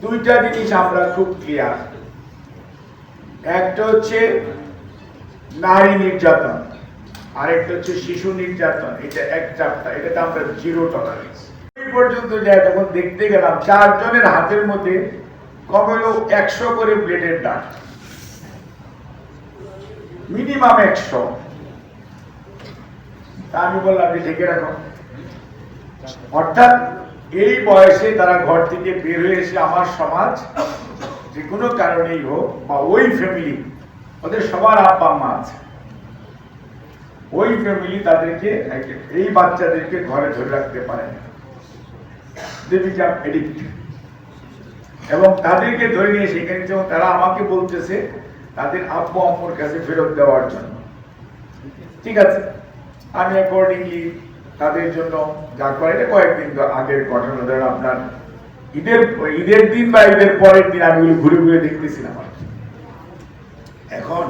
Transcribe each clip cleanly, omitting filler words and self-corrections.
দুইটা জিনিস আমরা খুব ক্লিয়ার। একটা হচ্ছে নারী নির্যাতন, আরেকটা হচ্ছে শিশু নির্যাতন। এটা এক চাপটা, এটাতে আমরা জিরো টলারেন্স। এই পর্যন্ত যায় যখন দেখতে গেলাম 4 জনের হাতের মধ্যে কমে 100 করে ব্লেডের দাগ, মিনিমাম 100। তা আমি বললাম যে ঢেকে রাখো। অর্থাৎ এই বয়সে তারা ঘর থেকে বের হয়ে এসে আমার সমাজ যে কোনো কারণেই হোক বা ওই ফ্যামিলি, ওদের সবার আব্বা আম্মা আছে, ওই ফ্যামিলি তাদেরকে এই বাচ্চাদেরকে ঘরে ধরে রাখতে পারে না, এবং তাদেরকে ধরে নিয়ে সেখানে যেমন তারা আমাকে বলতেছে তাদের আব্বু আম্মুর কাছে ফেরত দেওয়ার জন্য। ঠিক আছে, আমি অ্যাকর্ডিংলি তাদের জন্য যা করে, এটা কয়েকদিন আগের ঘটনা, ধরেন আপনার ঈদের দিন বা ঈদের পরের দিন আমি ঘুরে ঘুরে দেখতেছিলাম। এখন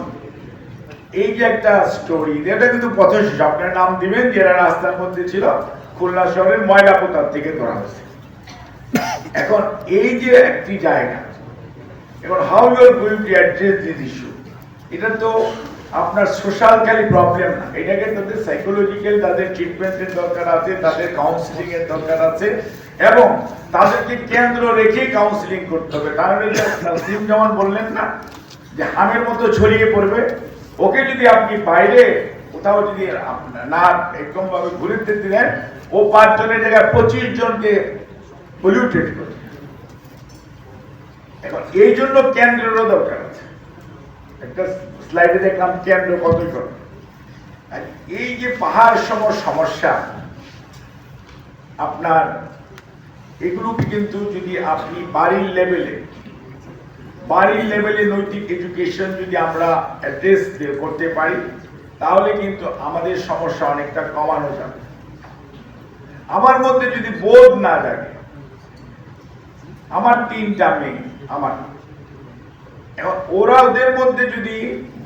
এই যে একটা স্টোরি, এটা কিন্তু পথশিশু, আপনার নাম দিবেন যারা রাস্তার মধ্যে ছিল, খুলনা শহরের ময়লাপোতার থেকে ধরা হয়েছে। এখন এই যে একটি জায়গা, এখন how you are going to address this issue, এটা তো আপনার সোশ্যাল খালি প্রবলেম না, এটাকে তাদের সাইকোলজিক্যাল, তাদের ট্রিটমেন্টের দরকার আছে, তাদের কাউন্সিলিং এর দরকার আছে, এবং তাদেরকে কেন্দ্র রেখে কাউন্সিলিং করতে হবে। কারণ এই যে নাসিম যেমন বললেন না যে হামের মতো ছড়িয়ে পড়বে, ওকে যদি আপনি বাইরে কোথাও যদি না একদম ভাবে ঘুরে দিতে দেন, ও 5 জনের জায়গায় 25 জনকে পলিউটেড করে। এখন এই জন্য কেন্দ্রেরও দরকার আছে। একটা স্লাইডে দেখলাম কেন্দ্র কতই করে। এই যে পাহাড় সম সমস্যা আপনার, এগুলোকে কিন্তু যদি আপনি বাড়ির লেভেলে নৈতিক এডুকেশন যদি আমরা অ্যাড্রেস করতে পারি, তাহলে কিন্তু আমাদের সমস্যা অনেকটা কমানো যাবে। আমার মধ্যে যদি বোধ না জাগে, আমার 3টা মেয়ে, আমার এখন ওরা ওদের মধ্যে যদি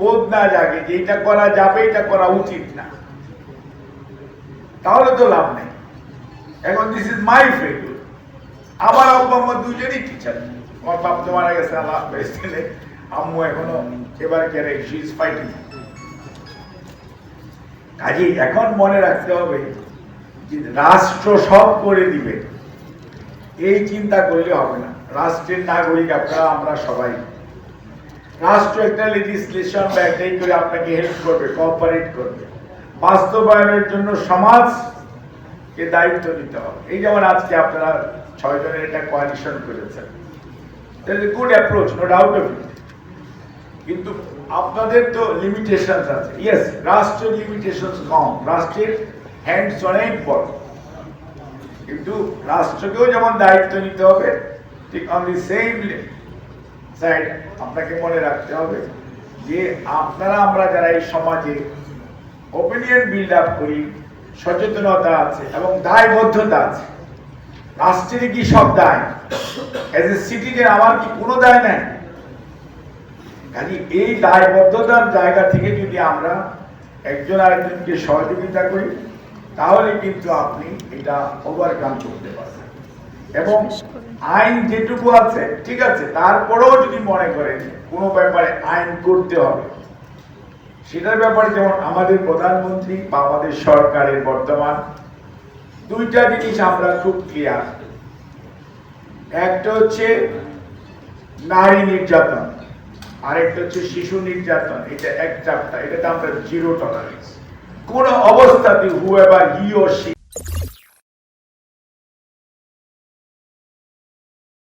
বোধ না জাগে যে এটা করা যাবে, এটা করা উচিত না, তাহলে তো লাভ নেই। এখন দিস ইজ মাই ফেল। আমার আব্বা আম্মা দুজনেই টিচার, আমার বাপ তো মারা গেছে, আল্লাহ বেস্টেলে, আম্মু এখনো এবার কেন শি ইজ ফাইটিং। কাজেই এখন মনে রাখতে হবে যে রাষ্ট্র সব করে দিবে এই চিন্তা করলে হবে না। রাষ্ট্রের নাগরিক আপনারা, আমরা সবাই। রাষ্ট্র একটা লেজিসলেশন বা একটাই করে আপনাকে হেল্প করবে, কোঅপারেট করবে। বাস্তবায়নের জন্য সমাজকে দায়িত্ব নিতে হবে। এই যেমন আজকে আপনারা 6 জনের একটা কোয়ালিশন করেছেন, that is good approach, no doubt of it. কিন্তু আপনাদের তো লিমিটেশনস আছে। ইয়েস, রাষ্ট্রের লিমিটেশনস কম, রাষ্ট্রের হ্যান্ডস অনেক বড়, কিন্তু রাষ্ট্রকেও যেমন দায়িত্ব নিতে হবে, ঠিক অন দি সেম সাইড আপনাকে মনে রাখতে হবে যে আপনারা, আমরা যারা এই সমাজে ওপিনিয়ন বিল্ড আপ করি, সচেতনতা আছে এবং দায়বদ্ধতা আছে। রাষ্ট্রের কি সব দায়? এজ এ সিটিজেন আমার কি কোনো দায় নাই? কাজে এই দায়বদ্ধতার জায়গা থেকে যদি আমরা একজন আরেকজনকে সহযোগিতা করি, তাহলে কিন্তু আপনি এটা ওভারকাম করতে পারবেন। এবং আইন যেটুকু আছে ঠিক আছে, তারপরেও যদি মনে করেন কোনো ব্যাপারে আইন করতে হবে, সেটার ব্যাপারে যেমন আমাদের প্রধানমন্ত্রী বা আমাদের সরকারের বর্তমান 2টা জিনিস আমরা খুব ক্লিয়ার। একটা হচ্ছে নারী নির্যাতন, আরেকটা হচ্ছে শিশু নির্যাতন। এটা এক চাপটা, এটাতে আমরা জিরো টলারেন্স। কোন অবস্থাতে হুএভার হি অর শি